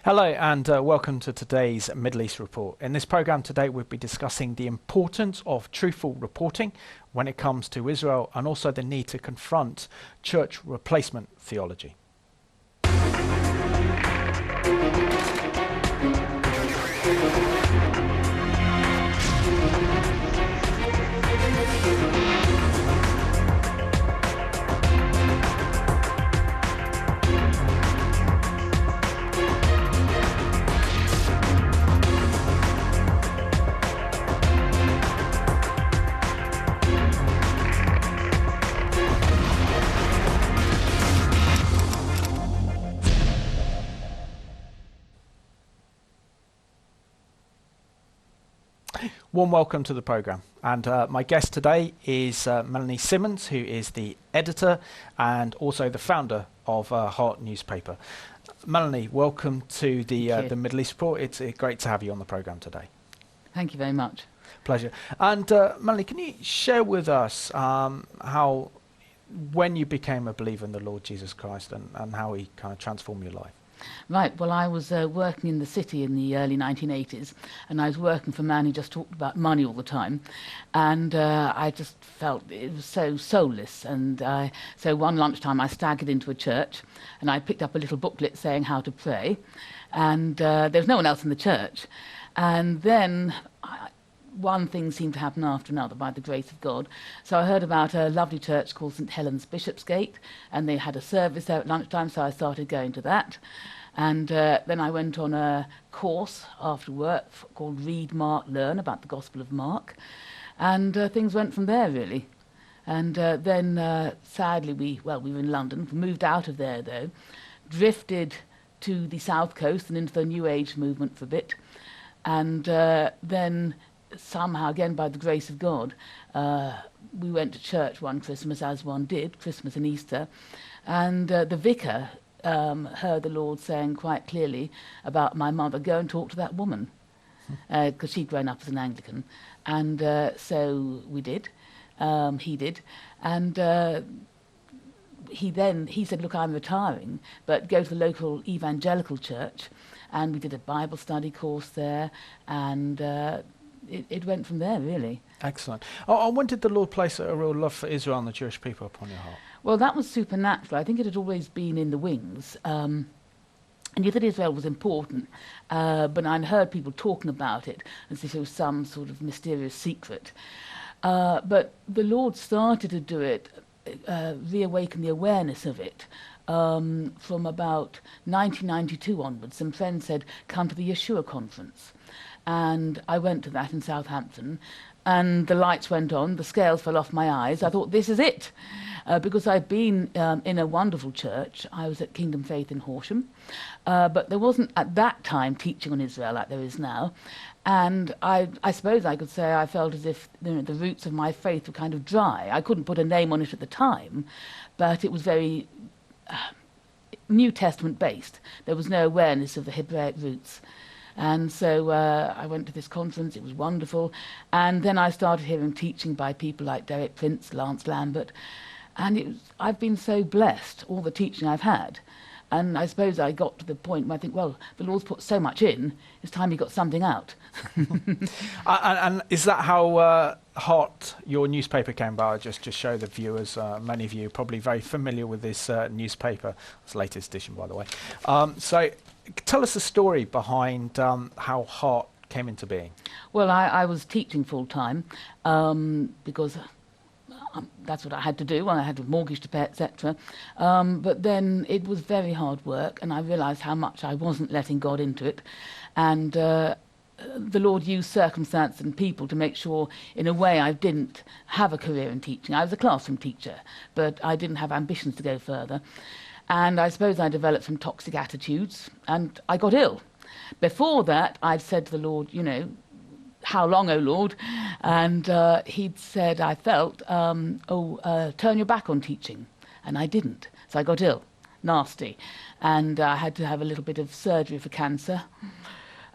Hello and welcome to today's Middle East Report. In this programme today we'll be discussing the importance of truthful reporting when it comes to Israel and also the need to confront church replacement theology. Warm welcome to the programme, and my guest today is Melanie Symonds, who is the editor and also the founder of Heart newspaper. Melanie, welcome to the Middle East Report. It's great to have you on the programme today. Thank you very much. Pleasure. And Melanie, can you share with us when you became a believer in the Lord Jesus Christ and how he kind of transformed your life? Right, well, I was working in the city in the early 1980s, and I was working for a man who just talked about money all the time, and I just felt it was so soulless, and so one lunchtime I staggered into a church, and I picked up a little booklet saying how to pray, and there was no one else in the church, and then one thing seemed to happen after another by the grace of God. So I heard about a lovely church called St Helens Bishopsgate, and they had a service there at lunchtime, so I started going to that. And then I went on a course after work called Read, Mark, Learn, about the Gospel of Mark. And things went from there, really. And then, sadly, we were in London, moved out of there, though, drifted to the South Coast and into the New Age movement for a bit. And then somehow, again, by the grace of God, we went to church one Christmas, as one did, Christmas and Easter, and the vicar heard the Lord saying quite clearly about my mother, go and talk to that woman, because she'd grown up as an Anglican. And so we did, he did, and he said, look, I'm retiring, but go to the local evangelical church, and we did a Bible study course there, and it went from there, really. Excellent. When did the Lord place a real love for Israel and the Jewish people upon your heart? Well, that was supernatural. I think it had always been in the wings. I knew that Israel was important, but I'd heard people talking about it as if it was some sort of mysterious secret. But the Lord started to do it, reawaken the awareness of it, from about 1992 onwards. Some friends said, come to the Yeshua conference. And I went to that in Southampton, and the lights went on, the scales fell off my eyes. I thought, this is it. Because I'd been in a wonderful church. I was at Kingdom Faith in Horsham, but there wasn't at that time teaching on Israel like there is now. And I suppose I could say I felt as if the roots of my faith were kind of dry. I couldn't put a name on it at the time, but it was very New Testament based. There was no awareness of the Hebraic roots. And so I went to this conference, it was wonderful, and then I started hearing teaching by people like Derek Prince, Lance Lambert, and I've been so blessed, all the teaching I've had, and I suppose I got to the point where I think, well, the Lord's put so much in, it's time he got something out. And is that how Heart, your newspaper, came about? Just to show the viewers, many of you are probably very familiar with this newspaper, its latest edition, by the way. So tell us the story behind how Heart came into being. Well, I was teaching full-time because that's what I had to do. I had a mortgage to pay, etc. But then it was very hard work, and I realised how much I wasn't letting God into it. And the Lord used circumstance and people to make sure, in a way, I didn't have a career in teaching. I was a classroom teacher, but I didn't have ambitions to go further. And I suppose I developed some toxic attitudes, and I got ill. Before that, I'd said to the Lord, how long, O Lord? And he'd said, I felt, turn your back on teaching. And I didn't. So I got ill, nasty. And I had to have a little bit of surgery for cancer.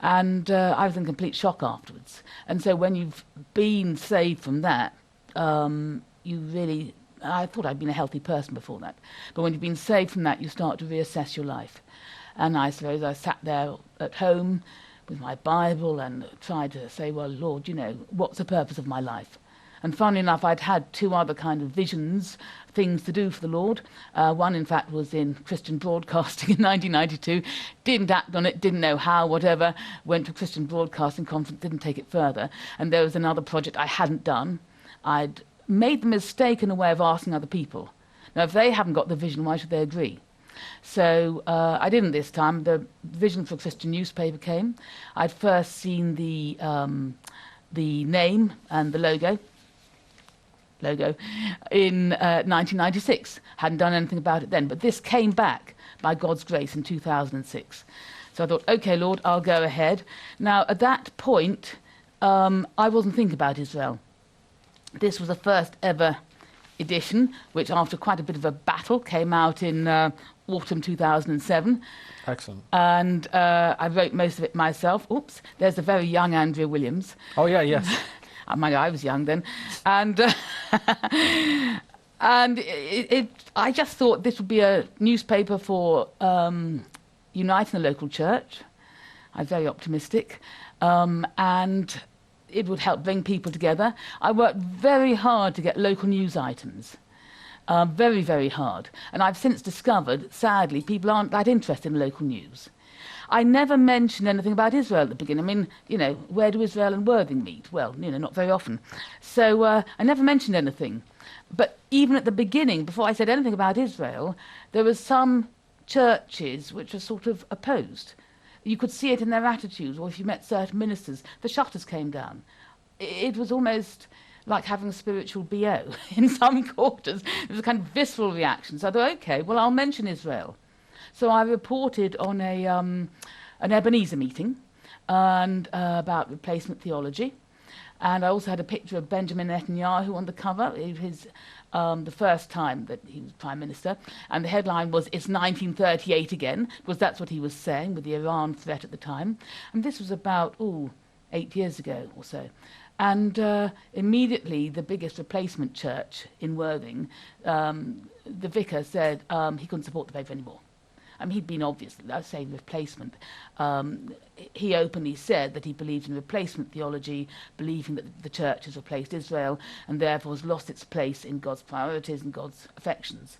And I was in complete shock afterwards. And so when you've been saved from that, you really I thought I'd been a healthy person before that. But when you've been saved from that, you start to reassess your life. And I suppose I sat there at home with my Bible and tried to say, well, Lord, you know, what's the purpose of my life? And funnily enough, I'd had two other kind of visions, things to do for the Lord. One, in fact, was in Christian broadcasting in 1992. Didn't act on it, didn't know how, whatever. Went to a Christian broadcasting conference, didn't take it further. And there was another project I hadn't done. I'd made the mistake in a way of asking other people. Now, if they haven't got the vision, why should they agree? So I didn't this time. The vision for a Christian newspaper came. I'd first seen the name and the logo in 1996. Hadn't done anything about it then, but this came back by God's grace in 2006. So I thought, okay, Lord, I'll go ahead. Now, at that point, I wasn't thinking about Israel. This was the first ever edition, which after quite a bit of a battle came out in autumn 2007. Excellent. And I wrote most of it myself. Oops, there's the very young Andrea Williams. Oh, yeah, yes. I was young then. And and I just thought this would be a newspaper for uniting the local church. I'm very optimistic. And it would help bring people together. I worked very hard to get local news items. Very, very hard. And I've since discovered, sadly, people aren't that interested in local news. I never mentioned anything about Israel at the beginning. I mean, you know, where do Israel and Worthing meet? Well, you know, not very often. So I never mentioned anything. But even at the beginning, before I said anything about Israel, there were some churches which were sort of opposed. You could see it in their attitudes, or if you met certain ministers, the shutters came down. It was almost like having a spiritual BO in some quarters. There was a kind of visceral reaction. So I thought, okay, well, I'll mention Israel. So I reported on an Ebenezer meeting and about replacement theology. And I also had a picture of Benjamin Netanyahu on the cover. It was the first time that he was Prime Minister. And the headline was, "It's 1938 again," because that's what he was saying with the Iran threat at the time. And this was about, 8 years ago or so. And immediately the biggest replacement church in Worthing, the vicar said he couldn't support the paper anymore. I mean, he'd been obviously, I was saying replacement. He openly said that he believed in replacement theology, believing that the church has replaced Israel and therefore has lost its place in God's priorities and God's affections.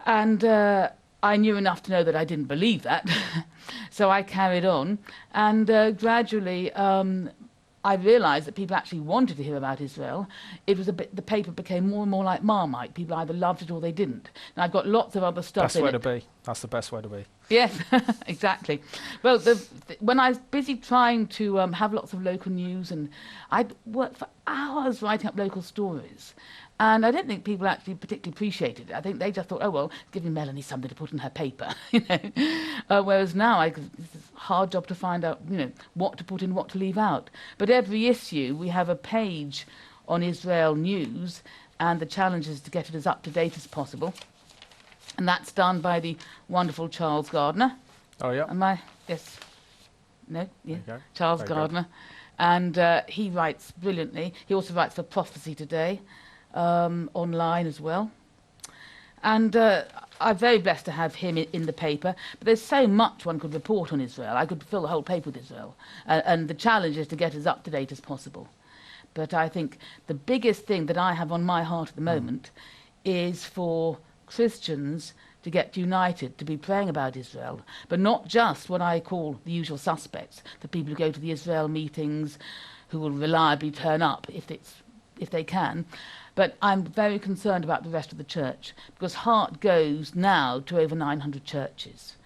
And I knew enough to know that I didn't believe that. So I carried on. And gradually, I realised that people actually wanted to hear about Israel. It was the paper became more and more like Marmite. People either loved it or they didn't. And I've got lots of other stuff in it. Best way to be. That's the best way to be. Yes, exactly. Well, when I was busy trying to have lots of local news, and I'd worked for hours writing up local stories, and I didn't think people actually particularly appreciated it. I think they just thought, oh, well, it's giving Melanie something to put in her paper, you know. Whereas now, it's a hard job to find out, you know, what to put in, what to leave out. But every issue, we have a page on Israel news, and the challenge is to get it as up-to-date as possible. And that's done by the wonderful Charles Gardner. Oh, yeah. Am I? Yes. No? Yeah. Charles Very Gardner. And he writes brilliantly. He also writes for Prophecy Today, online as well. And I'm very blessed to have him in the paper. But there's so much one could report on Israel. I could fill the whole paper with Israel. And the challenge is to get as up-to-date as possible. But I think the biggest thing that I have on my heart at the moment is for Christians to get united, to be praying about Israel, but not just what I call the usual suspects, the people who go to the Israel meetings, who will reliably turn up if they can. But I'm very concerned about the rest of the church, because heart goes now to over 900 churches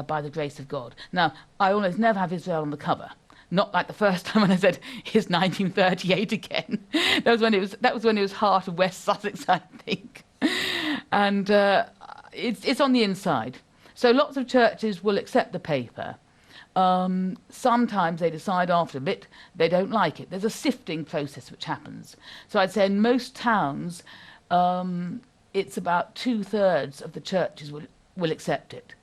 by the grace of God. Now, I almost never have Israel on the cover. Not like the first time when I said, "It's 1938 again." That was when it was heart of West Sussex, I think. And it's on the inside. So lots of churches will accept the paper. Sometimes they decide after a bit they don't like it. There's a sifting process which happens. So I'd say in most towns, it's about 2/3 of the churches will accept it.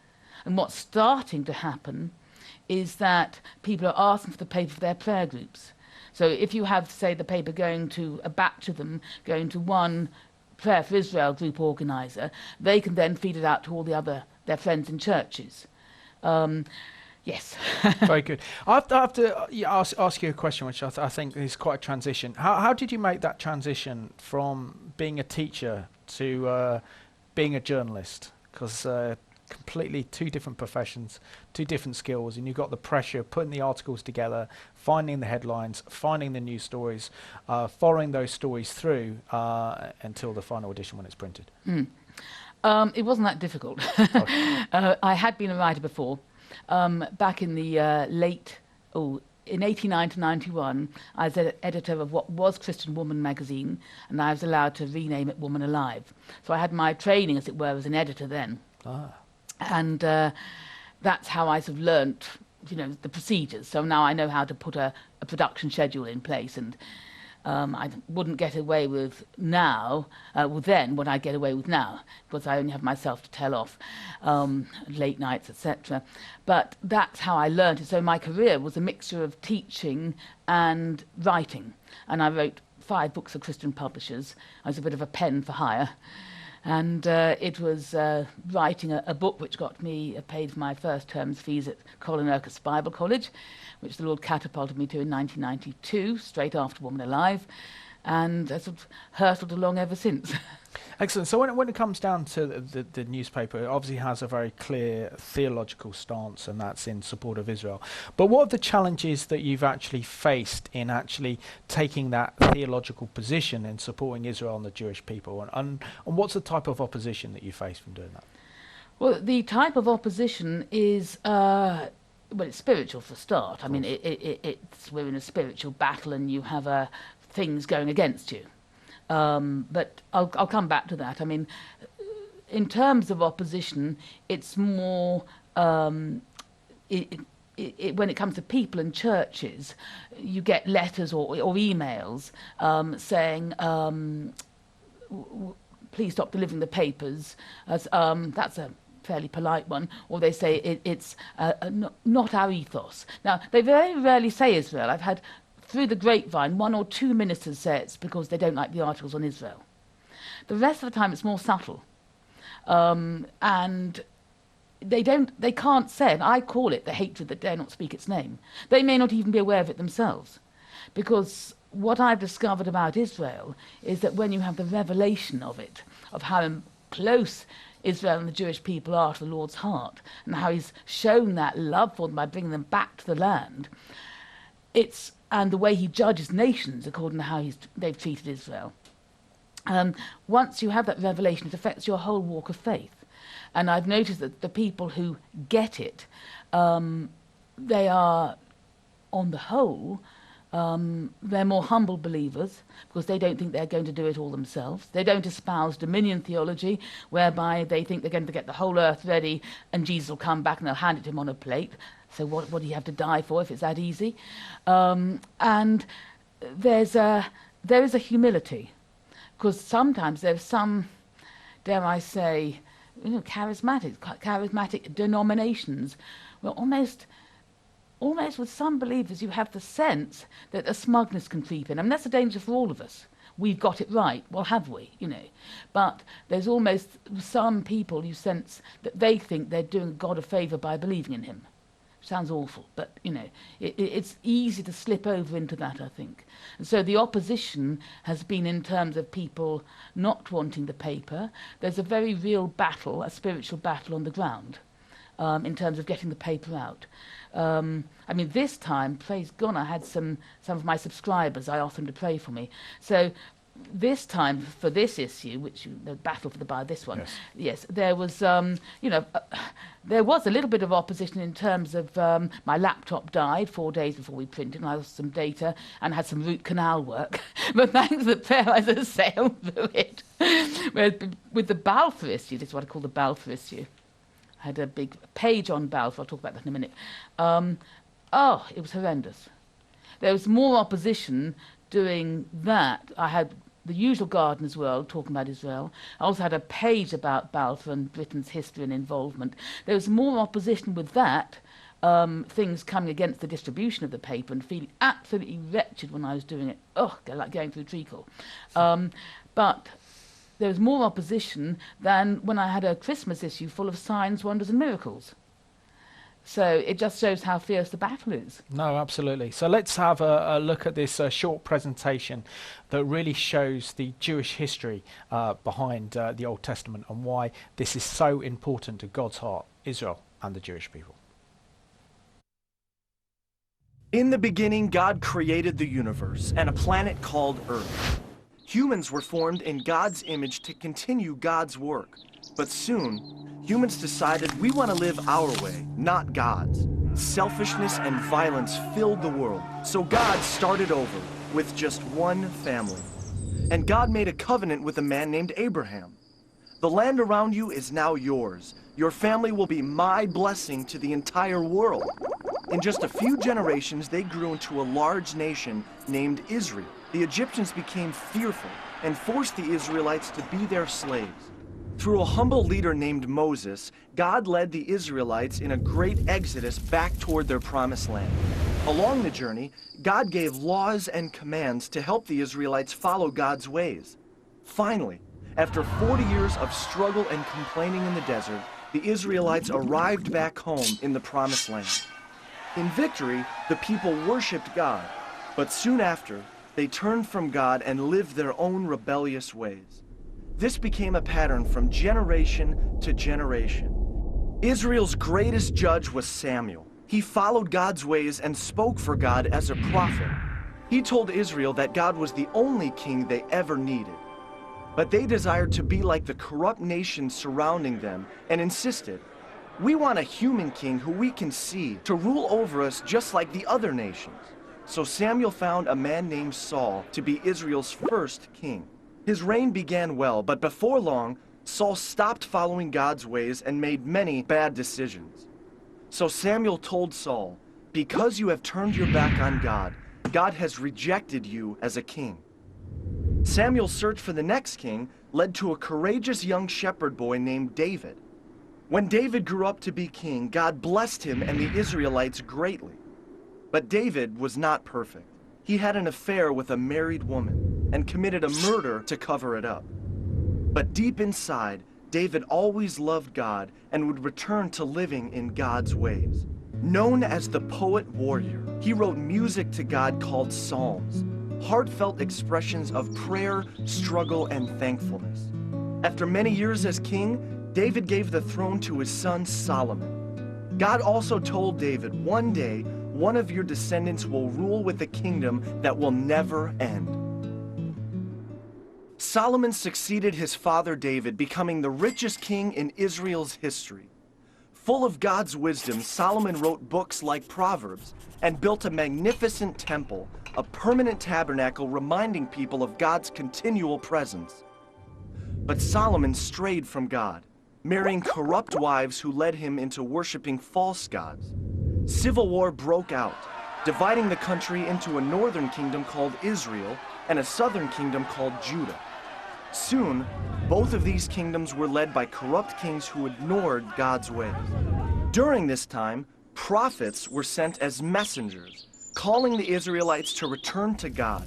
And what's starting to happen is that people are asking for the paper for their prayer groups. So if you have, say, the paper going to a batch of them, going to one Prayer for Israel group organiser, they can then feed it out to all their friends in churches. Yes. Very good. I have to ask you a question, which I think is quite a transition. How did you make that transition from being a teacher to being a journalist? Because completely two different professions, two different skills, and you've got the pressure of putting the articles together, finding the headlines, finding the news stories, following those stories through until the final edition when it's printed. It wasn't that difficult. Okay. I had been a writer before. Back in the in 89 to 91, I was editor of what was Christian Woman magazine, and I was allowed to rename it Woman Alive. So I had my training, as it were, as an editor then. And that's how I sort of learnt, the procedures. So now I know how to put a production schedule in place, and I wouldn't get away with now, then what I get away with now, because I only have myself to tell off, late nights, etc. But that's how I learned it. So my career was a mixture of teaching and writing. And I wrote 5 books for Christian publishers. I was a bit of a pen for hire. And it was writing a book which got me paid for my first term's fees at Colin Urquhart's Bible College, which the Lord catapulted me to in 1992, straight after Woman Alive, and I sort of hurtled along ever since. Excellent. So when it comes down to the newspaper, it obviously has a very clear theological stance, and that's in support of Israel. But what are the challenges that you've actually faced in actually taking that theological position in supporting Israel and the Jewish people? And what's the type of opposition that you face from doing that? Well, the type of opposition is, it's spiritual for a start. I mean, we're in a spiritual battle, and you have things going against you. But I'll come back to that. I mean, in terms of opposition, it's more when it comes to people and churches, you get letters or emails saying, please stop delivering the papers. That's a fairly polite one. Or they say it's not our ethos. Now, they very rarely say Israel. I've had, through the grapevine, 1 or 2 ministers say it's because they don't like the articles on Israel. The rest of the time it's more subtle. And they can't say, and I call it the hatred that dare not speak its name. They may not even be aware of it themselves. Because what I've discovered about Israel is that when you have the revelation of it, of how close Israel and the Jewish people are to the Lord's heart, and how he's shown that love for them by bringing them back to the land, and the way he judges nations according to how they've treated Israel. Once you have that revelation, it affects your whole walk of faith. And I've noticed that the people who get it, they are, on the whole, they're more humble believers, because they don't think they're going to do it all themselves. They don't espouse dominion theology, whereby they think they're going to get the whole earth ready and Jesus will come back and they'll hand it to him on a plate. So what do you have to die for if it's that easy? And there is a humility, because sometimes there's some, dare I say, charismatic denominations where almost with some believers you have the sense that a smugness can creep in. I mean, that's a danger for all of us. We've got it right. Well, have we? But there's almost some people you sense that they think they're doing God a favour by believing in him. Sounds awful, but it's easy to slip over into that, I think. And so the opposition has been in terms of people not wanting the paper. There's a very real battle, a spiritual battle on the ground, in terms of getting the paper out. I mean, this time, praise God, I had some of my subscribers, I asked them to pray for me. So this time, for this issue, the battle for the Bible, this one, yes, there was, there was a little bit of opposition in terms of my laptop died 4 days before we printed, and I lost some data and had some root canal work. But thanks to the prayer, I just sailed through it. With the Balfour issue, this is what I call the Balfour issue. I had a big page on Balfour, I'll talk about that in a minute. It was horrendous. There was more opposition doing that. I had the usual Gardener's World talking about Israel. I also had a page about Balfour and Britain's history and involvement. There was more opposition with that, things coming against the distribution of the paper, and feeling absolutely wretched when I was doing it. Like going through treacle. But there was more opposition than when I had a Christmas issue full of signs, wonders and miracles. So it just shows how fierce the battle is. No, absolutely. So let's have a look at this short presentation that really shows the Jewish history behind the Old Testament and why this is so important to God's heart, Israel and the Jewish people. In the beginning, God created the universe and a planet called Earth. Humans were formed in God's image to continue God's work. But soon, humans decided we want to live our way, not God's. Selfishness and violence filled the world, so God started over with just one family. And God made a covenant with a man named Abraham. The land around you is now yours. Your family will be my blessing to the entire world. In just a few generations, they grew into a large nation named Israel. The Egyptians became fearful and forced the Israelites to be their slaves. Through a humble leader named Moses, God led the Israelites in a great exodus back toward their promised land. Along the journey, God gave laws and commands to help the Israelites follow God's ways. Finally, after 40 years of struggle and complaining in the desert, the Israelites arrived back home in the promised land. In victory, the people worshipped God, but soon after, they turned from God and lived their own rebellious ways. This became a pattern from generation to generation. Israel's greatest judge was Samuel. He followed God's ways and spoke for God as a prophet. He told Israel that God was the only king they ever needed. But they desired to be like the corrupt nations surrounding them and insisted, "We want a human king who we can see to rule over us just like the other nations." So Samuel found a man named Saul to be Israel's first king. His reign began well, but before long, Saul stopped following God's ways and made many bad decisions. So Samuel told Saul, "Because you have turned your back on God, God has rejected you as a king." Samuel's search for the next king led to a courageous young shepherd boy named David. When David grew up to be king, God blessed him and the Israelites greatly. But David was not perfect. He had an affair with a married woman and committed a murder to cover it up. But deep inside, David always loved God and would return to living in God's ways. Known as the poet warrior, he wrote music to God called psalms, heartfelt expressions of prayer, struggle, and thankfulness. After many years as king, David gave the throne to his son Solomon. God also told David, "One day, one of your descendants will rule with a kingdom that will never end." Solomon succeeded his father David, becoming the richest king in Israel's history. Full of God's wisdom, Solomon wrote books like Proverbs and built a magnificent temple, a permanent tabernacle reminding people of God's continual presence. But Solomon strayed from God, marrying corrupt wives who led him into worshiping false gods. Civil war broke out, dividing the country into a northern kingdom called Israel and a southern kingdom called Judah. Soon, both of these kingdoms were led by corrupt kings who ignored God's ways. During this time, prophets were sent as messengers, calling the Israelites to return to God.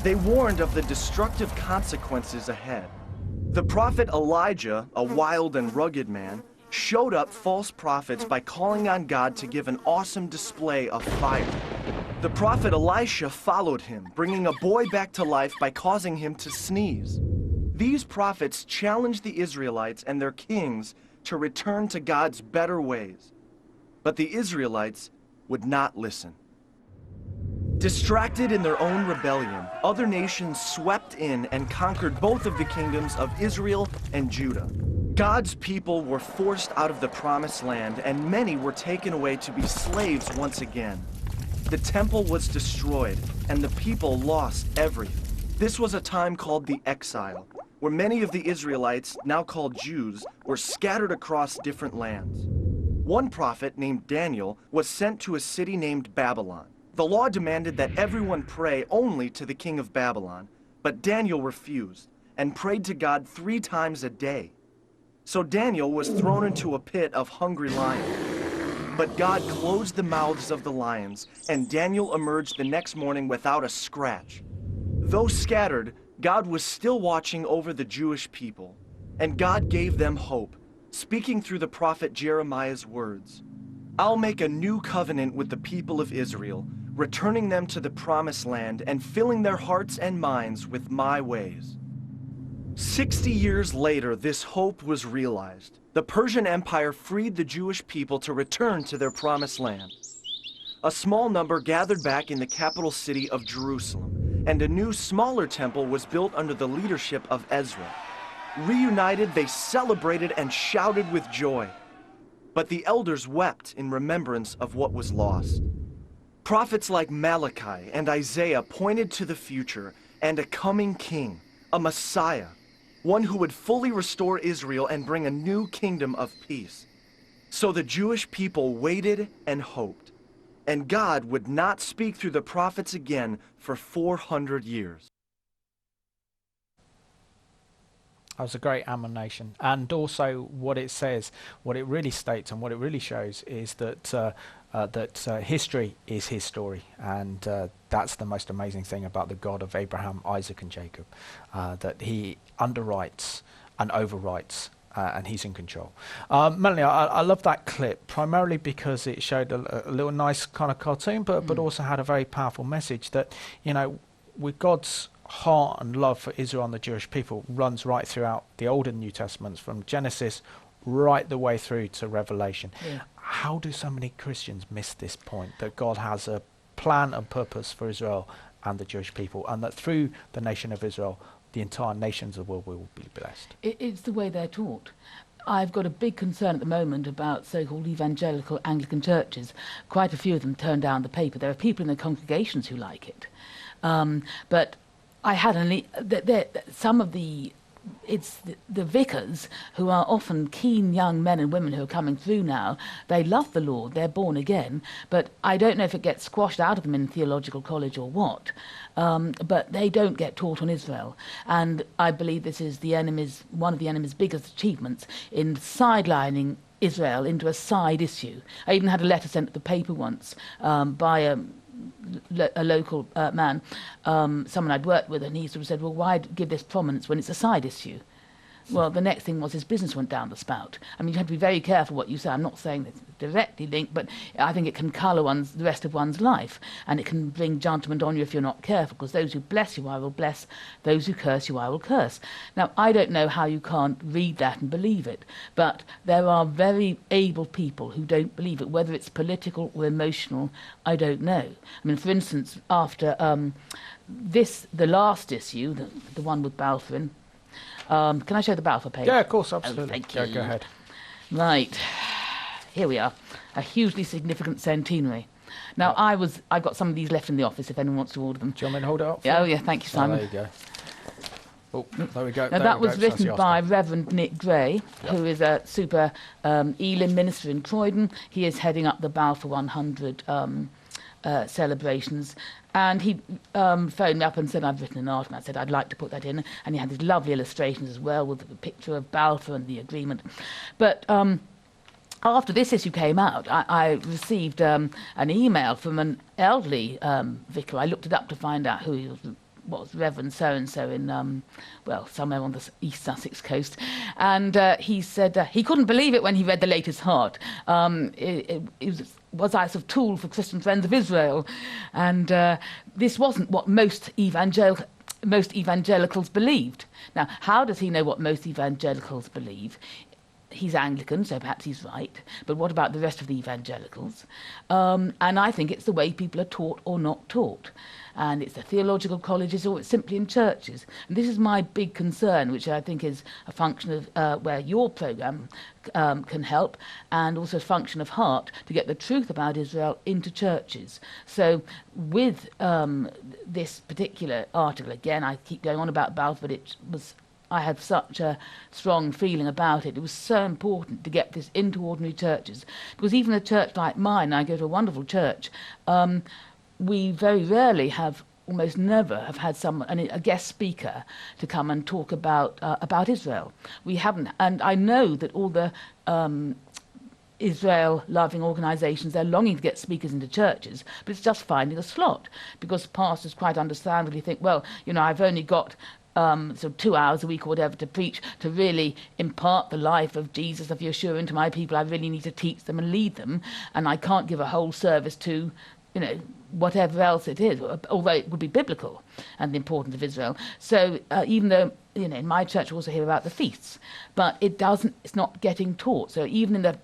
They warned of the destructive consequences ahead. The prophet Elijah, a wild and rugged man, showed up false prophets by calling on God to give an awesome display of fire. The prophet Elisha followed him, bringing a boy back to life by causing him to sneeze. These prophets challenged the Israelites and their kings to return to God's better ways. But the Israelites would not listen. Distracted in their own rebellion, other nations swept in and conquered both of the kingdoms of Israel and Judah. God's people were forced out of the promised land, and many were taken away to be slaves once again. The temple was destroyed, and the people lost everything. This was a time called the exile, where many of the Israelites, now called Jews, were scattered across different lands. One prophet named Daniel was sent to a city named Babylon. The law demanded that everyone pray only to the king of Babylon, but Daniel refused and prayed to God 3 times a day. So Daniel was thrown into a pit of hungry lions. But God closed the mouths of the lions, and Daniel emerged the next morning without a scratch. Though scattered, God was still watching over the Jewish people, and God gave them hope, speaking through the prophet Jeremiah's words. I'll make a new covenant with the people of Israel, returning them to the promised land and filling their hearts and minds with my ways. 60 years later, this hope was realized. The Persian Empire freed the Jewish people to return to their promised land. A small number gathered back in the capital city of Jerusalem, and a new, smaller temple was built under the leadership of Ezra. Reunited, they celebrated and shouted with joy. But the elders wept in remembrance of what was lost. Prophets like Malachi and Isaiah pointed to the future and a coming king, a Messiah, one who would fully restore Israel and bring a new kingdom of peace. So the Jewish people waited and hoped, and God would not speak through the prophets again for 400 years. That was a great admonition, and also what it says, what it really states, and what it really shows is that history is his story, and that's the most amazing thing about the God of Abraham, Isaac, and Jacob, that he underwrites and overwrites, and he's in control. Melanie, I love that clip primarily because it showed a little nice kind of cartoon, but also had a very powerful message that, you know, with God's heart and love for Israel and the Jewish people runs right throughout the Old and New Testaments, from Genesis right the way through to Revelation. Yeah. How do so many Christians miss this point, that God has a plan and purpose for Israel and the Jewish people, and that through the nation of Israel, the entire nations of the world will be blessed? It's the way they're taught. I've got a big concern at the moment about so-called evangelical Anglican churches. Quite a few of them turn down the paper. There are people in their congregations who like it. But I had some of the vicars, who are often keen young men and women who are coming through now. They love the Lord, they're born again, but I don't know if it gets squashed out of them in theological college or what, but they don't get taught on Israel. And I believe this is one of the enemy's biggest achievements in sidelining Israel into a side issue. I even had a letter sent to the paper once by a local man, someone I'd worked with, and he sort of said, well, why give this prominence when it's a side issue? Well, the next thing was his business went down the spout. I mean, you have to be very careful what you say. I'm not saying it's directly linked, but I think it can colour the rest of one's life, and it can bring judgment on you if you're not careful, because those who bless you I will bless, those who curse you I will curse. Now, I don't know how you can't read that and believe it, but there are very able people who don't believe it, whether it's political or emotional, I don't know. I mean, for instance, after the last issue, the one with Balfour in, can I show the Balfour page? Yeah, of course, absolutely. Oh, thank you. Go ahead. Right, here we are, a hugely significant centenary. Now, I've got some of these left in the office if anyone wants to order them. Do you want me to hold it up? Oh, yeah, thank you, Simon. There you go. Oh, there we go. Now, that was written by Reverend Nick Gray, who is a super Elim minister in Croydon. He is heading up the Balfour 100 celebrations. And he phoned me up and said, I've written an article. And I said, I'd like to put that in. And he had these lovely illustrations as well with a picture of Balfour and the agreement. But after this issue came out, I received an email from an elderly vicar. I looked it up to find out who he was, Reverend so-and-so in, somewhere on the East Sussex coast. And he said he couldn't believe it when he read the latest Heart. It was I a tool for Christian Friends of Israel? And this wasn't what most evangelicals believed. Now, how does he know what most evangelicals believe? He's Anglican, so perhaps he's right. But what about the rest of the evangelicals? And I think it's the way people are taught or not taught. And it's the theological colleges, or it's simply in churches. And this is my big concern, which I think is a function of where your programme can help, and also a function of Heart, to get the truth about Israel into churches. So with this particular article, again, I keep going on about Balfour, but I had such a strong feeling about it. It was so important to get this into ordinary churches, because even a church like mine, I go to a wonderful church, we very rarely almost never have had a guest speaker to come and talk about Israel. We haven't, and I know that all the Israel-loving organisations, they're longing to get speakers into churches, but it's just finding a slot, because pastors quite understandably think, well, you know, I've only got so 2 hours a week or whatever to preach, to really impart the life of Jesus, of Yeshua into my people. I really need to teach them and lead them, and I can't give a whole service to, whatever else it is, although it would be biblical and the importance of Israel. So even though, in my church we also hear about the feasts, but it's not getting taught. So even in the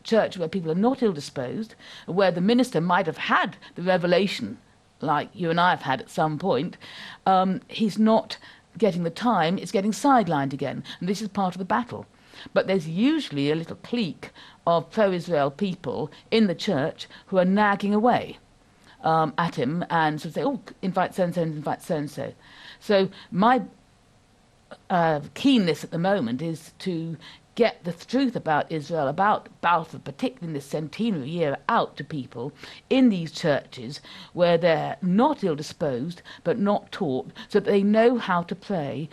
church where people are not ill-disposed, where the minister might have had the revelation, like you and I have had at some point, he's not getting the time, it's getting sidelined again. And this is part of the battle. But there's usually a little clique of pro-Israel people in the church who are nagging away at him and sort of say, oh, invite so-and-so and invite so-and-so. So my keenness at the moment is to get the truth about Israel, about Balfour, particularly in this centenary year, out to people in these churches where they're not ill-disposed but not taught, so that they know how to pray.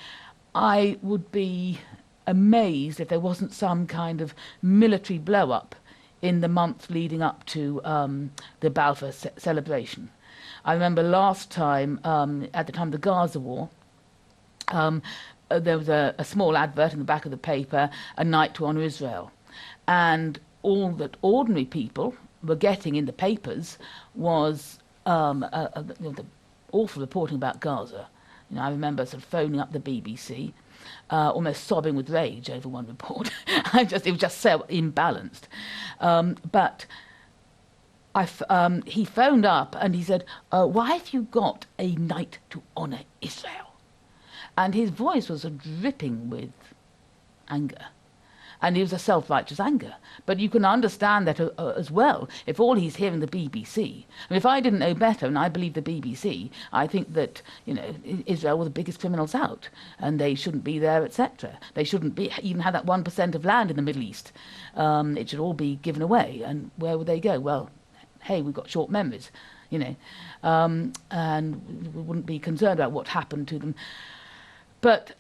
I would be amazed if there wasn't some kind of military blow-up in the months leading up to the Balfour celebration. I remember last time, at the time of the Gaza war, there was a small advert in the back of the paper, a night to honour Israel. And all that ordinary people were getting in the papers was the awful reporting about Gaza. I remember sort of phoning up the BBC, almost sobbing with rage over one report. It was just so imbalanced. But he phoned up and he said, why have you got a night to honour Israel? And his voice was dripping with anger. And it was a self-righteous anger. But you can understand that as well, if all he's hearing the BBC. If I didn't know better, and I believe the BBC, I think that, Israel were the biggest criminals out, and they shouldn't be there, etc. They shouldn't even have that 1% of land in the Middle East. It should all be given away. And where would they go? Well, hey, we've got short memories, and we wouldn't be concerned about what happened to them. But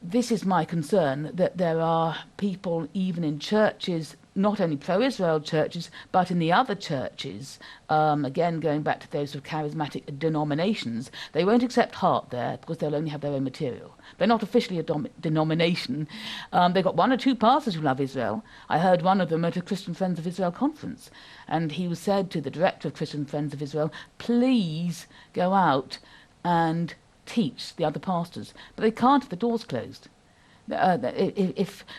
this is my concern, that there are people even in churches, not only pro-Israel churches, but in the other churches, again going back to those sort of charismatic denominations, they won't accept heart there because they'll only have their own material. They're not officially a denomination. They've got one or two pastors who love Israel. I heard one of them at a Christian Friends of Israel conference, and he was said to the director of Christian Friends of Israel, please go out and teach the other pastors, but they can't if the door's closed.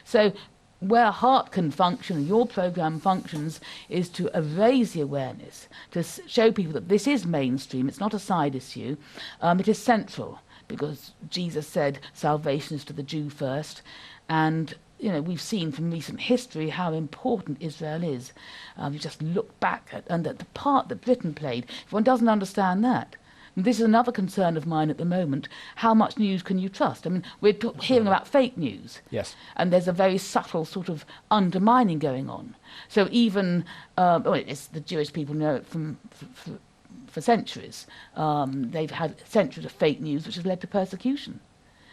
So where heart can function, your program functions, is to raise the awareness, to show people that this is mainstream, it's not a side issue, it is central, because Jesus said salvation is to the Jew first, and we've seen from recent history how important Israel is. You just look back at the part that Britain played. If one doesn't understand that, this is another concern of mine at the moment. How much news can you trust? We're hearing about fake news. Yes. And there's a very subtle sort of undermining going on. So even, it's the Jewish people know it for centuries. They've had centuries of fake news which has led to persecution.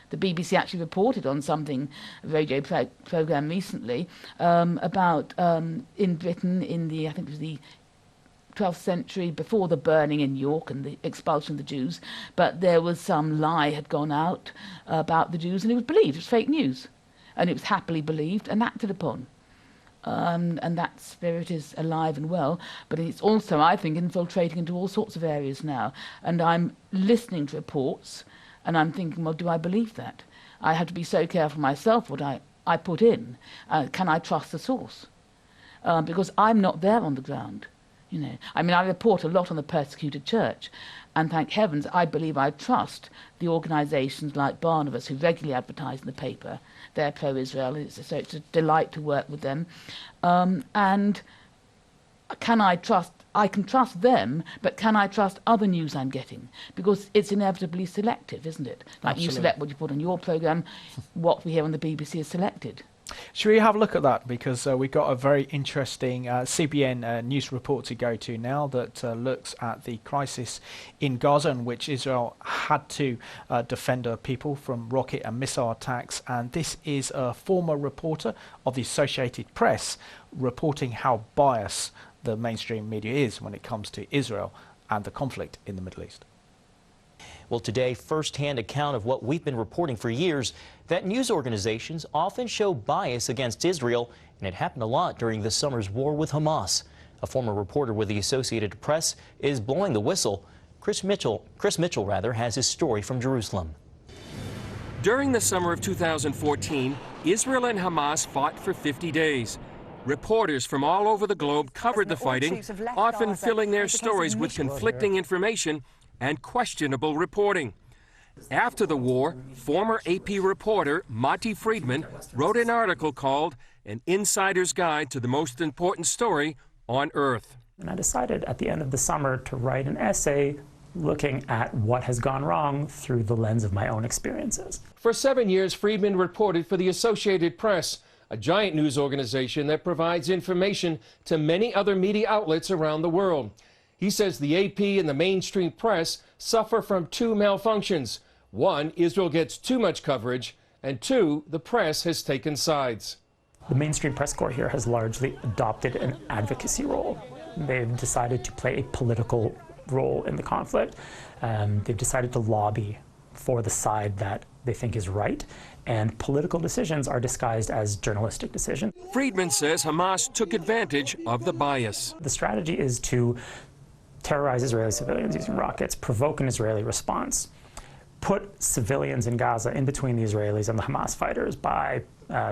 The BBC actually reported on something, a radio programme recently, about in Britain in the, I think it was the 12th century, before the burning in York and the expulsion of the Jews, but there was some lie had gone out about the Jews, and it was believed, it was fake news, and it was happily believed and acted upon. And that spirit is alive and well, but it's also, I think, infiltrating into all sorts of areas now, and I'm listening to reports, and I'm thinking, well, do I believe that? I have to be so careful myself what I put in. Can I trust the source? Because I'm not there on the ground. I report a lot on the persecuted church, and thank heavens, I believe I trust the organisations like Barnabas, who regularly advertise in the paper. They're pro-Israel, so it's a delight to work with them. And can I trust? I can trust them, but can I trust other news I'm getting? Because it's inevitably selective, isn't it? Like Absolutely. You select what you put on your programme, what we hear on the BBC is selected. Should we have a look at that? Because we've got a very interesting CBN news report to go to now that looks at the crisis in Gaza, in which Israel had to defend her people from rocket and missile attacks. And this is a former reporter of the Associated Press reporting how biased the mainstream media is when it comes to Israel and the conflict in the Middle East. Well, today, first-hand account of what we've been reporting for years, that news organizations often show bias against Israel, and it happened a lot during this summer's war with Hamas. A former reporter with the Associated Press is blowing the whistle. Chris Mitchell has his story from Jerusalem. During the summer of 2014, Israel and Hamas fought for 50 days. Reporters from all over the globe covered the fighting, often filling their stories with conflicting information and questionable reporting. After the war, former AP reporter Mati Friedman wrote an article called An Insider's Guide to the Most Important Story on Earth. And I decided at the end of the summer to write an essay looking at what has gone wrong through the lens of my own experiences. For 7 years, Friedman reported for the Associated Press, a giant news organization that provides information to many other media outlets around the world. He says the AP and the mainstream press suffer from two malfunctions. One, Israel gets too much coverage, and two, the press has taken sides. The mainstream press corps here has largely adopted an advocacy role. They've decided to play a political role in the conflict. They've decided to lobby for the side that they think is right, and political decisions are disguised as journalistic decisions. Friedman says Hamas took advantage of the bias. The strategy is to terrorize Israeli civilians using rockets, provoke an Israeli response, put civilians in Gaza in between the Israelis and the Hamas fighters by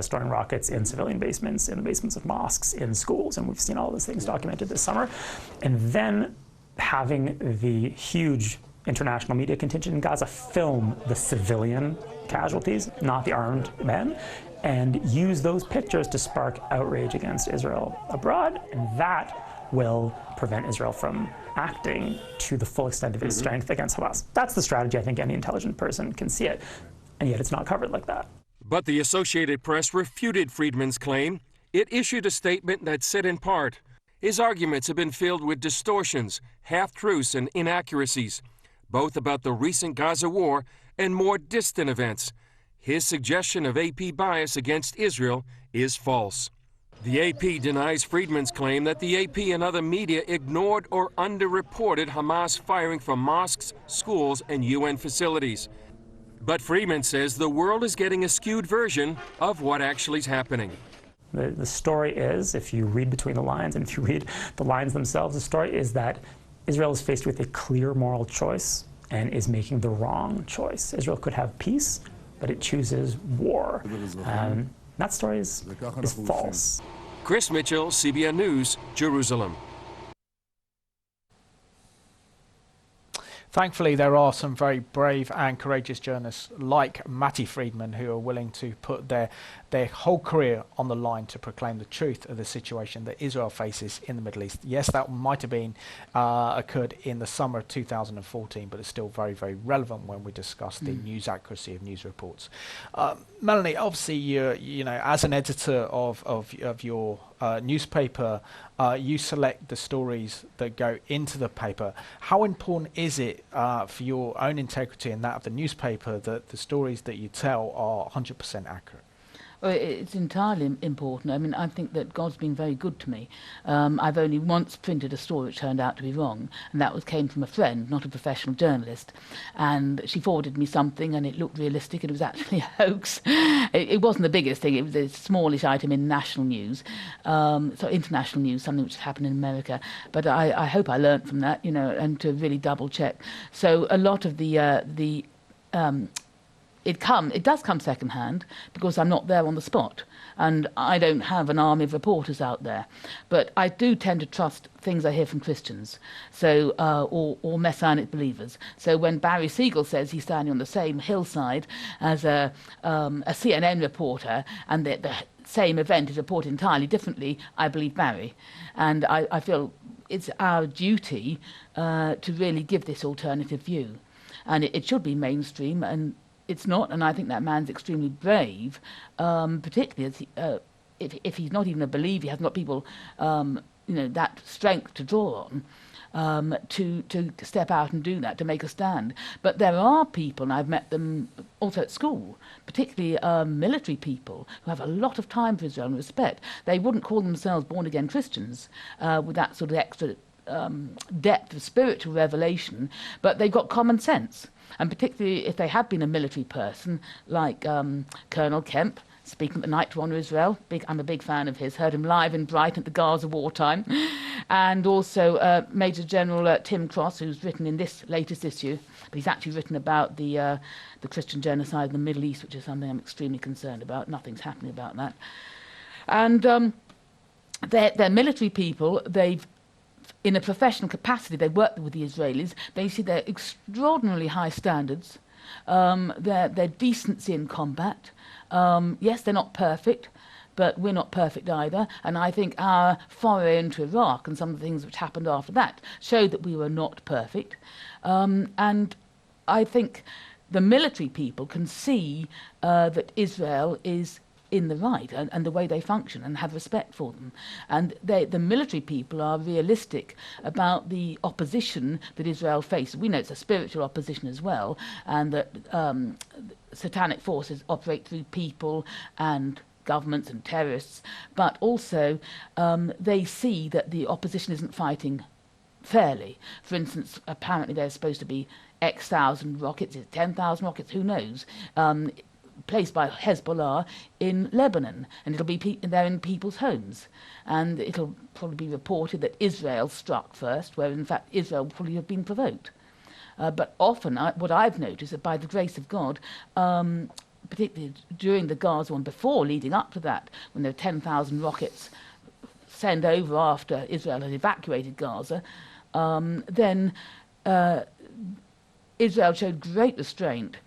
storing rockets in civilian basements, in the basements of mosques, in schools, and we've seen all these things documented this summer, and then having the huge international media contingent in Gaza film the civilian casualties, not the armed men, and use those pictures to spark outrage against Israel abroad, and that will prevent Israel from acting to the full extent of its strength against Hamas. That's the strategy. I think any intelligent person can see it, and yet it's not covered like that. But the Associated Press refuted Friedman's claim. It issued a statement that said in part, his arguments have been filled with distortions, half-truths, and inaccuracies, both about the recent Gaza war and more distant events. His suggestion of AP bias against Israel is false. The AP denies Friedman's claim that the AP and other media ignored or underreported Hamas firing from mosques, schools, and UN facilities. But Friedman says the world is getting a skewed version of what actually is happening. The story is, if you read between the lines and if you read the lines themselves, the story is that Israel is faced with a clear moral choice and is making the wrong choice. Israel could have peace, but it chooses war. That story is false. Chris Mitchell, CBN News, Jerusalem. Thankfully, there are some very brave and courageous journalists like Mati Friedman who are willing to put their whole career on the line to proclaim the truth of the situation that Israel faces in the Middle East. Yes, that might have been occurred in the summer of 2014, but it's still very, very relevant when we discuss the news accuracy of news reports. Melanie, obviously, you know, as an editor of your newspaper, you select the stories that go into the paper. How important is it for your own integrity and that of the newspaper that the stories that you tell are 100% accurate? Well, it's entirely important. I mean, I think that God's been very good to me. I've only once printed a story which turned out to be wrong, and that came from a friend, not a professional journalist. And she forwarded me something, and it looked realistic, and it was actually a hoax. It wasn't the biggest thing. It was a smallish item in national news, so international news, something which happened in America. But I hope I learnt from that, you know, and to really double check. So a lot of it does come second-hand because I'm not there on the spot and I don't have an army of reporters out there. But I do tend to trust things I hear from Christians, so or Messianic believers. So when Barry Siegel says he's standing on the same hillside as a CNN reporter and the same event is reported entirely differently, I believe Barry. And I feel it's our duty to really give this alternative view. And it should be mainstream, and it's not, and I think that man's extremely brave, particularly as if he's not even a believer, he has not people, that strength to draw on to step out and do that, to make a stand. But there are people, and I've met them also at school, particularly military people, who have a lot of time for Israel and respect. They wouldn't call themselves born-again Christians with that sort of extra depth of spiritual revelation, but they've got common sense. And particularly if they have been a military person, like Colonel Kemp, speaking at the Night to Honour Israel. I'm a big fan of his. Heard him live in Brighton at the Gaza wartime. And also Major General Tim Cross, who's written in this latest issue, but he's actually written about the Christian genocide in the Middle East, which is something I'm extremely concerned about. Nothing's happening about that. And they're military people. They've, in a professional capacity, they work with the Israelis. They see their extraordinarily high standards, their decency in combat. Yes, they're not perfect, but we're not perfect either. And I think our foray into Iraq and some of the things which happened after that showed that we were not perfect. And I think the military people can see that Israel is in the right and the way they function and have respect for them. And the military people are realistic about the opposition that Israel faces. We know it's a spiritual opposition as well, and that satanic forces operate through people and governments and terrorists, but also they see that the opposition isn't fighting fairly. For instance, apparently there's supposed to be X thousand rockets, 10,000 rockets, who knows, placed by Hezbollah in Lebanon, and it'll be there in people's homes, and it'll probably be reported that Israel struck first, where in fact Israel would probably have been provoked. But often what I've noticed that by the grace of God, particularly during the Gaza one, before leading up to that, when there were 10,000 rockets sent over after Israel had evacuated Gaza, then Israel showed great restraint.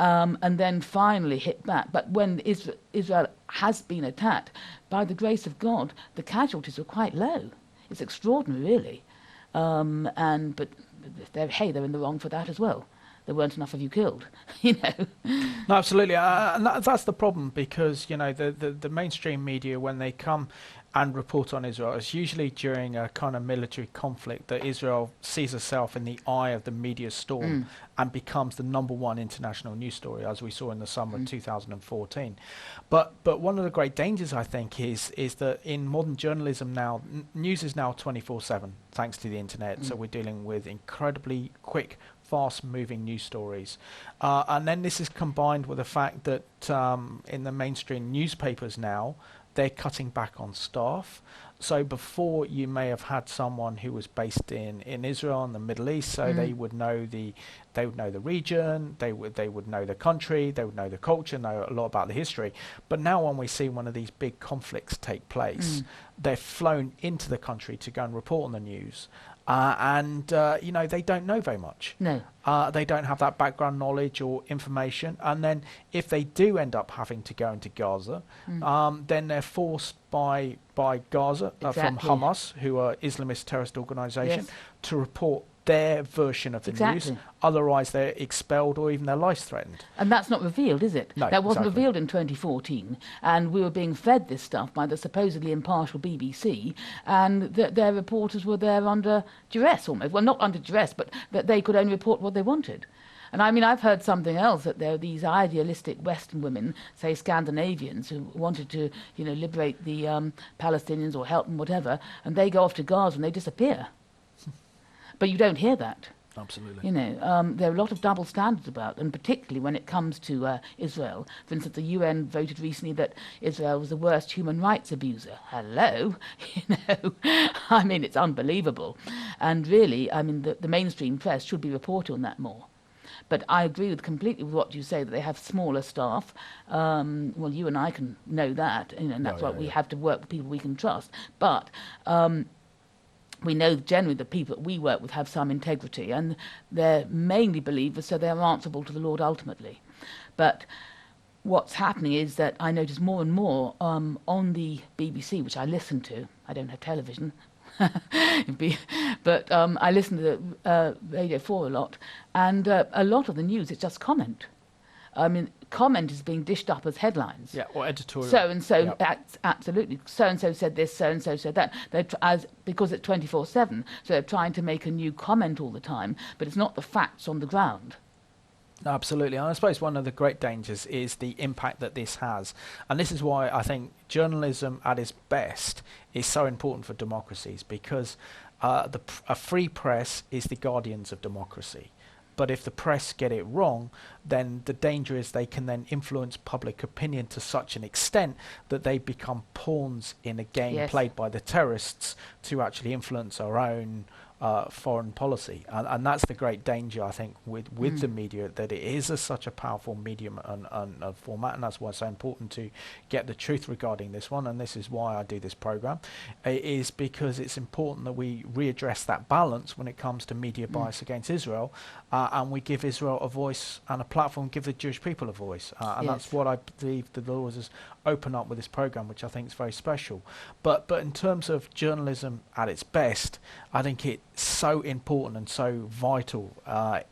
And then finally hit back. But when Israel has been attacked, by the grace of God, the casualties were quite low. It's extraordinary, really. But they're in the wrong for that as well. There weren't enough of you killed, you know. No, absolutely, and that's the problem, because the mainstream media, when they come and report on Israel, it's usually during a kind of military conflict that Israel sees herself in the eye of the media storm and becomes the #1 international news story, as we saw in the summer of 2014. But one of the great dangers, I think, is that in modern journalism now, news is now 24/7, thanks to the internet. So we're dealing with incredibly quick, fast-moving news stories, and then this is combined with the fact that in the mainstream newspapers now, they're cutting back on staff. So before, you may have had someone who was based in Israel and the Middle East, so they would know the region, they would know the country, they would know the culture, know a lot about the history. But now when we see one of these big conflicts take place, they're flown into the country to go and report on the news. They don't know very much. No. They don't have that background knowledge or information. And then if they do end up having to go into Gaza, then they're forced by Gaza, from Hamas, who are Islamist terrorist organisation, to report their version of the news. Otherwise, they're expelled or even their lives threatened. And that's not revealed, is it? No, that wasn't revealed in 2014. And we were being fed this stuff by the supposedly impartial BBC, and their reporters were there under duress almost. Well, not under duress, but that they could only report what they wanted. And I mean, I've heard something else, that there are these idealistic Western women, say Scandinavians, who wanted to, liberate the Palestinians or help them, whatever, and they go off to Gaza and they disappear. But you don't hear that. Absolutely. There are a lot of double standards about, and particularly when it comes to Israel. For instance, the UN voted recently that Israel was the worst human rights abuser. Hello, I mean, it's unbelievable. And really, I mean, the mainstream press should be reporting on that more. But I agree completely with what you say, that they have smaller staff. Well, you and I can know that, and that's why we have to work with people we can trust. But we know generally the people that we work with have some integrity, and they're mainly believers, so they're answerable to the Lord ultimately. But what's happening is that I notice more and more on the BBC, which I listen to. I don't have television. But I listen to Radio 4 a lot, and a lot of the news is just comment. I mean, comment is being dished up as headlines. Yeah, or editorial. So-and-so, absolutely. So-and-so said this, so-and-so said that. Because it's 24/7, so they're trying to make a new comment all the time, but it's not the facts on the ground. Absolutely. And I suppose one of the great dangers is the impact that this has. And this is why I think journalism at its best is so important for democracies, because a free press is the guardians of democracy. But if the press get it wrong, then the danger is they can then influence public opinion to such an extent that they become pawns in a game played by the terrorists to actually influence our own foreign policy. And that's the great danger, I think, with the media, that it is such a powerful medium and format, and that's why it's so important to get the truth regarding this one. And this is why I do this program. It is because it's important that we readdress that balance when it comes to media bias against Israel, and we give Israel a voice and a platform, give the Jewish people a voice. And that's what I believe the Lord has opened up with this program, which I think is very special. But in terms of journalism at its best, I think it's so important and so vital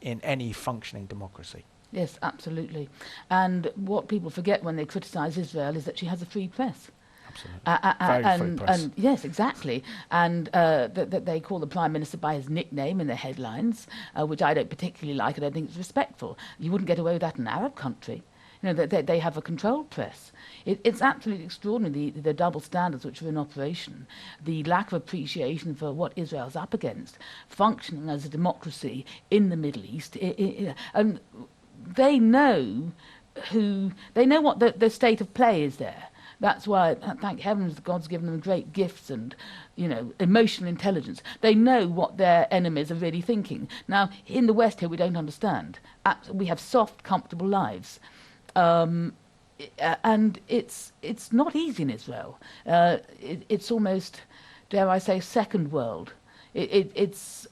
in any functioning democracy. Yes, absolutely. And what people forget when they criticise Israel is that she has a free press. Absolutely. Very free press. And yes, exactly. And that they call the Prime Minister by his nickname in their headlines, which I don't particularly like. I don't think it's respectful. You wouldn't get away with that in an Arab country. You know, they have a controlled press. It's absolutely extraordinary, the double standards which are in operation, the lack of appreciation for what Israel's up against, functioning as a democracy in the Middle East. And they know what the state of play is there. That's why, thank heavens, God's given them great gifts and, you know, emotional intelligence. They know what their enemies are really thinking. Now, in the West here, we don't understand. We have soft, comfortable lives. And it's not easy in Israel. It's almost, dare I say, second world. It's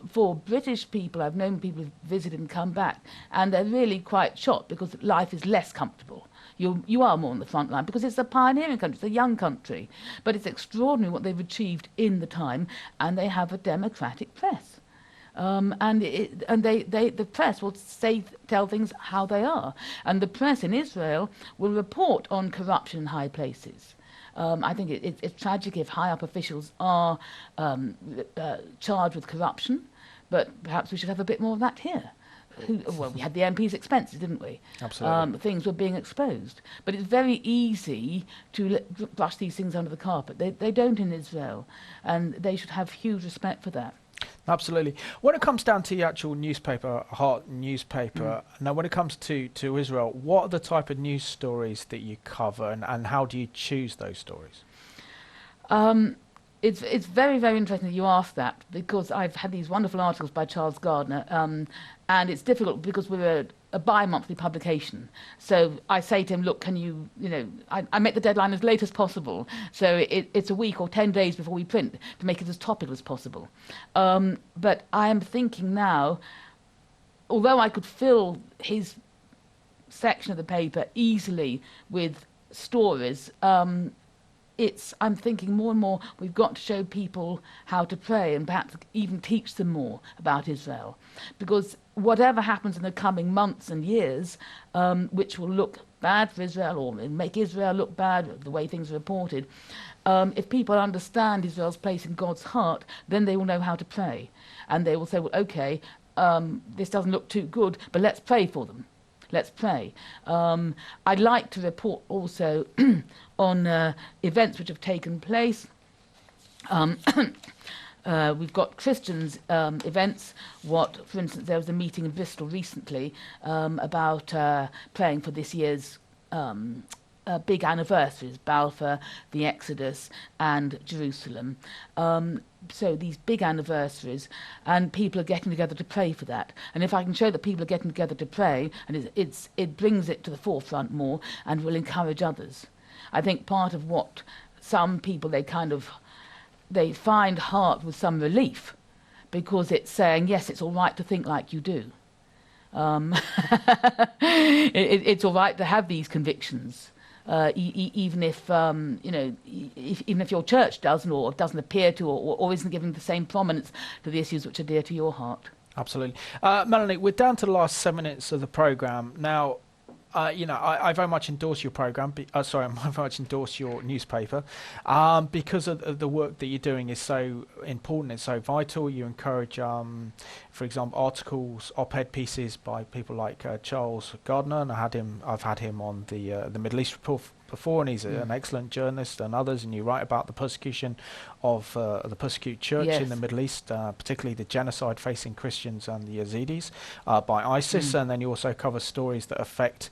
for British people. I've known people who've visited and come back, and they're really quite shocked because life is less comfortable. You are more on the front line because it's a pioneering country, it's a young country, but it's extraordinary what they've achieved in the time, and they have a democratic press. The press will tell things how they are, and the press in Israel will report on corruption in high places. I think it's tragic if high up officials are charged with corruption, but perhaps we should have a bit more of that here. Well, we had the MP's expenses, didn't we? Absolutely. Things were being exposed, but it's very easy to brush these things under the carpet. They don't in Israel, and they should have huge respect for that. Absolutely. When it comes down to the actual newspaper, Heart newspaper, now when it comes to Israel, what are the type of news stories that you cover, and how do you choose those stories? It's very, very interesting that you asked that, because I've had these wonderful articles by Charles Gardner, and it's difficult because we're a bi-monthly publication. So I say to him, look, can you know, I make the deadline as late as possible. So it's a week or 10 days before we print to make it as topical as possible. But I am thinking now, although I could fill his section of the paper easily with stories, I'm thinking more and more we've got to show people how to pray and perhaps even teach them more about Israel. Because whatever happens in the coming months and years, which will look bad for Israel or make Israel look bad, the way things are reported, if people understand Israel's place in God's heart, then they will know how to pray. And they will say, well, okay, this doesn't look too good, but let's pray for them. Let's pray. I'd like to report also on events which have taken place. We've got Christians' events. For instance, there was a meeting in Bristol recently about praying for this year's big anniversaries, Balfour, the Exodus, and Jerusalem. So these big anniversaries, and people are getting together to pray for that. And if I can show that people are getting together to pray, and it brings it to the forefront more and will encourage others. I think part of what some people, they find Heart with some relief, because it's saying, yes, it's all right to think like you do. It's all right to have these convictions. Even if even if your church doesn't, or doesn't appear to, or isn't giving the same prominence to the issues which are dear to your heart. Absolutely. Melanie, we're down to the last 7 minutes of the programme. Now, I very much endorse your programme. I very much endorse your newspaper because of the work that you're doing is so important. It's so vital. You encourage, for example, articles, op-ed pieces by people like Charles Gardner, and I've had him on the Middle East Report before, and he's an excellent journalist, and others, and you write about the persecution of the persecuted church in the Middle East, particularly the genocide facing Christians and the Yazidis by ISIS, and then you also cover stories that affect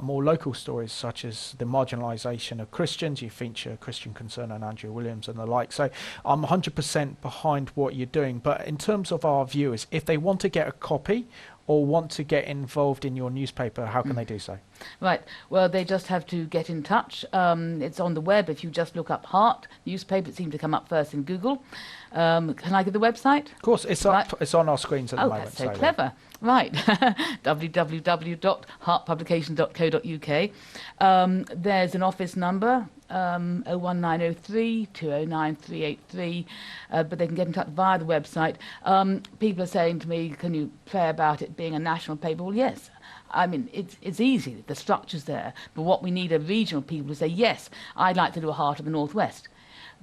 more local stories, such as the marginalisation of Christians. You feature Christian Concern and Andrew Williams and the like. So I'm 100% behind what you're doing. But in terms of our viewers, if they want to get a copy or want to get involved in your newspaper, how can they do so? Right. Well, they just have to get in touch. It's on the web. If you just look up Heart newspaper, it seems to come up first in Google. Can I give the website? Of course, it's up. It's on our screens at the moment. That's so clever. Right. www.heartpublication.co.uk. There's an office number, 01903 209 383, but they can get in touch via the website. People are saying to me, can you pray about it being a national paper? Well, yes. I mean, it's easy, the structure's there, but what we need are regional people to say, yes, I'd like to do a Heart of the Northwest.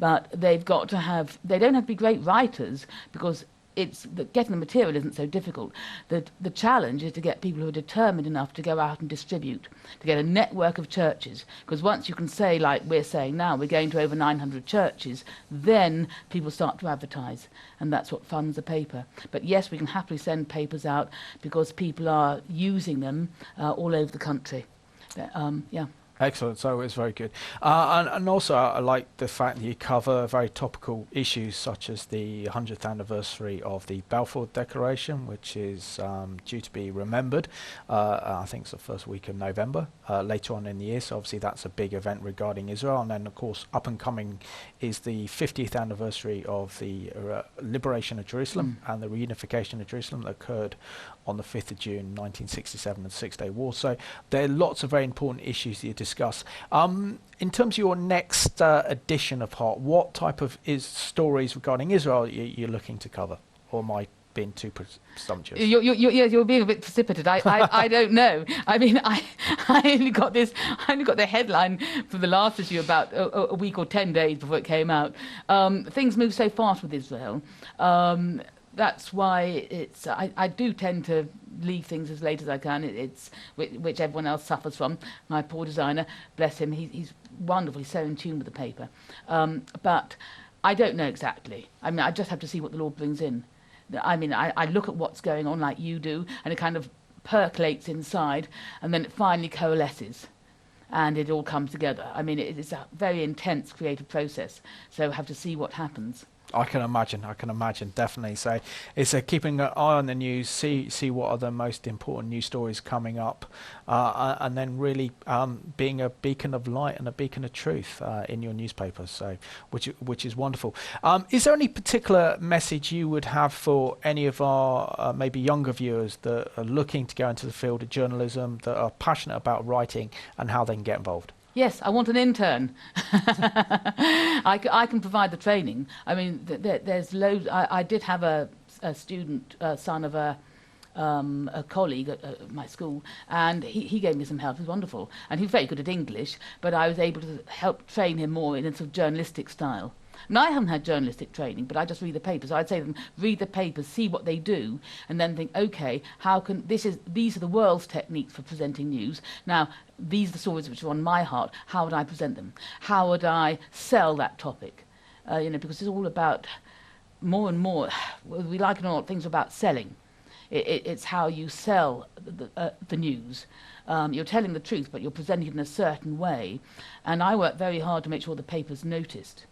But they've got to have, they don't have to be great writers, because getting the material isn't so difficult. The challenge is to get people who are determined enough to go out and distribute, to get a network of churches. Because once you can say, like we're saying now, we're going to over 900 churches, then people start to advertise, and that's what funds the paper. But yes, we can happily send papers out because people are using them all over the country. Yeah. Excellent. So it's very good. And also I like the fact that you cover very topical issues such as the 100th anniversary of the Balfour Declaration, which is due to be remembered. I think it's the first week of November, later on in the year. So obviously that's a big event regarding Israel. And then, of course, up and coming is the 50th anniversary of the liberation of Jerusalem and the reunification of Jerusalem that occurred on the 5th of June 1967, the Six-Day War. So there are lots of very important issues that you discuss. In terms of your next edition of Heart, what type of stories regarding Israel you're looking to cover? Or am I being too presumptuous? You're being a bit precipitate. I don't know. I mean, I only got the headline from the last issue about a week or 10 days before it came out. Things move so fast with Israel. That's why I do tend to leave things as late as I can. It's which everyone else suffers from. My poor designer, bless him, he's wonderful. He's so in tune with the paper. But I don't know exactly. I mean, I just have to see what the Lord brings in. I mean, I look at what's going on like you do, and it kind of percolates inside, and then it finally coalesces, and it all comes together. I mean, it's a very intense creative process, so I have to see what happens. I can imagine, definitely. So it's keeping an eye on the news, see what are the most important news stories coming up, and then really being a beacon of light and a beacon of truth in your newspaper. So, which is wonderful. Is there any particular message you would have for any of our maybe younger viewers that are looking to go into the field of journalism, that are passionate about writing, and how they can get involved? Yes, I want an intern. I can provide the training. I mean, there's loads. I did have a student, son of a colleague at my school, and he gave me some help. It was wonderful. And he was very good at English, but I was able to help train him more in a sort of journalistic style. And I haven't had journalistic training, but I just read the papers. So I'd say to them, read the papers, see what they do, and then think, okay, these are the world's techniques for presenting news. Now, these are the stories which are on my heart. How would I present them? How would I sell that topic? Because it's all about more and more, whether we like it or not, things are about selling. It's how you sell the news. You're telling the truth, but you're presenting it in a certain way. And I work very hard to make sure the paper's noticed.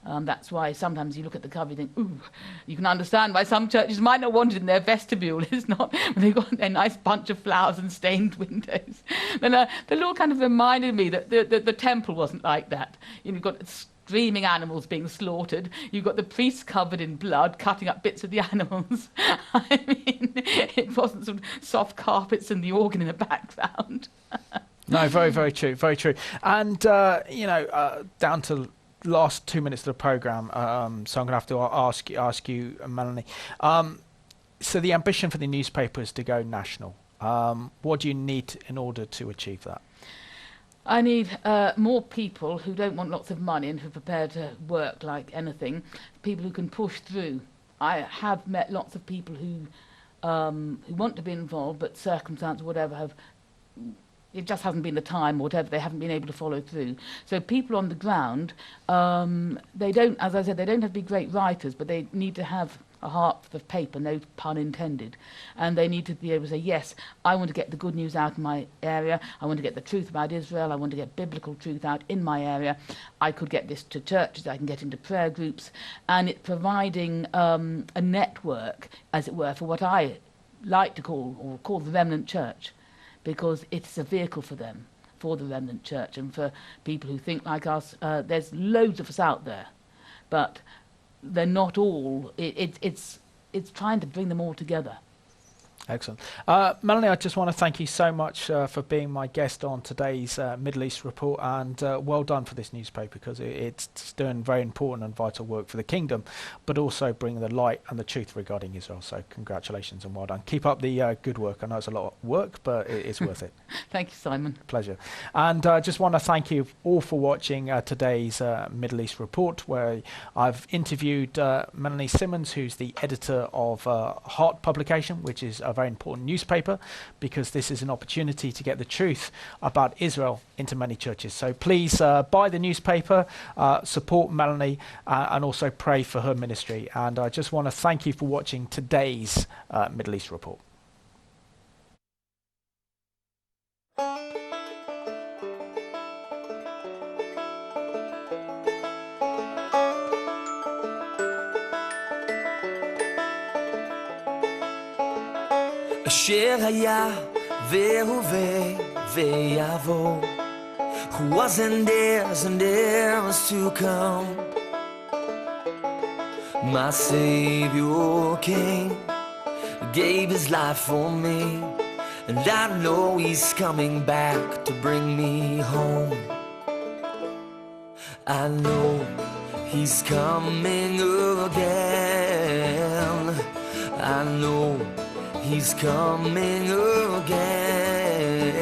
That's why sometimes you look at the cover, you think, ooh, you can understand why some churches might not want it in their vestibule. It's not when they've got their nice bunch of flowers and stained windows. And the Lord kind of reminded me that the temple wasn't like that. You've got screaming animals being slaughtered. You've got the priests covered in blood, cutting up bits of the animals. I mean, it wasn't sort of soft carpets and the organ in the background. No, very, very true, very true. And, down to last 2 minutes of the programme, so I'm going to have to ask you, Melanie. So the ambition for the newspaper is to go national. What do you need in order to achieve that? I need more people who don't want lots of money and who are prepared to work like anything, people who can push through. I have met lots of people who want to be involved, but circumstance or whatever have it just hasn't been the time, or whatever, they haven't been able to follow through. So people on the ground, they don't, as I said, they don't have to be great writers, but they need to have a heart for paper, no pun intended. And they need to be able to say, yes, I want to get the good news out in my area, I want to get the truth about Israel, I want to get biblical truth out in my area. I could get this to churches, I can get into prayer groups, and it's providing a network, as it were, for what I like to call the remnant church, because it's a vehicle for them, for the remnant church, and for people who think like us. There's loads of us out there, but they're not all. It's trying to bring them all together. Excellent. Melanie, I just want to thank you so much for being my guest on today's Middle East Report, and well done for this newspaper, because it's doing very important and vital work for the kingdom, but also bringing the light and the truth regarding Israel. So congratulations and well done. Keep up the good work. I know it's a lot of work, but it's worth it. Thank you, Simon. Pleasure. And I just want to thank you all for watching today's Middle East Report, where I've interviewed Melanie Symonds, who's the editor of Heart publication, which is a very important newspaper, because this is an opportunity to get the truth about Israel into many churches. So please buy the newspaper, support Melanie, and also pray for her ministry. And I just want to thank you for watching today's Middle East Report. אשר היה והווה ויבוא, who was and is to come. My Savior came, gave his life for me, and I know he's coming back to bring me home. I know he's coming again. I know he's coming again.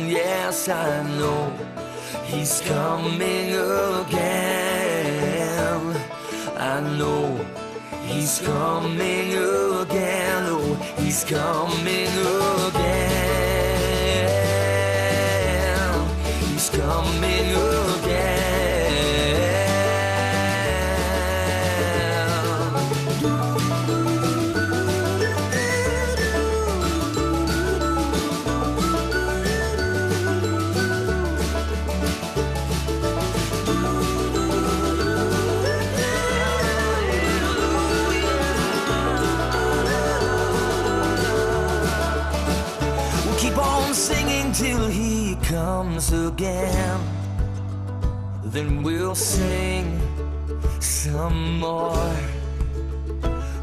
Yes, I know he's coming again. I know he's coming again. Oh, he's coming again. He's coming again. Singing till he comes again, then we'll sing some more.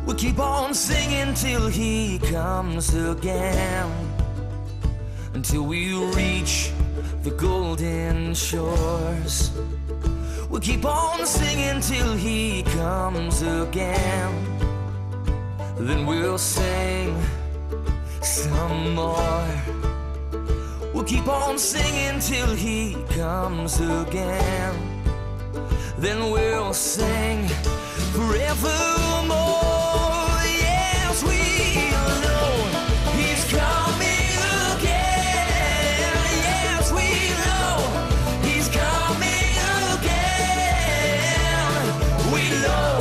We'll keep on singing till he comes again, until we reach the golden shores. We'll keep on singing till he comes again, then we'll sing some more. We'll keep on singing till he comes again, then we'll sing forevermore. Yes, we know he's coming again. Yes, we know he's coming again. We know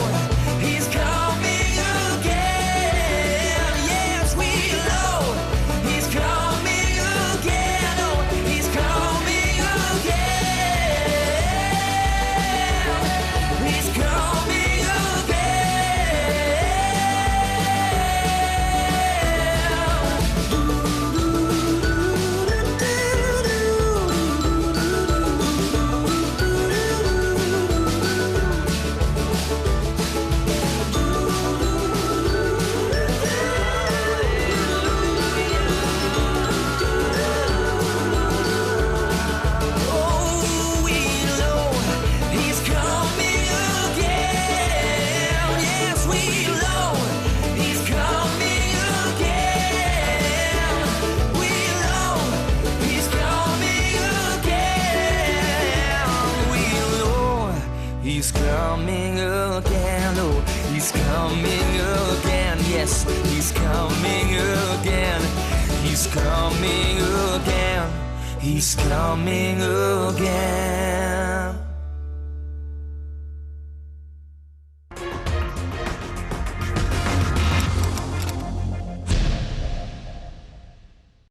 he's coming again. Yes, we know he's coming again. Oh, he's coming again. He's coming He's coming again. Oh, he's coming again. Yes, he's coming again. He's coming again. He's coming again.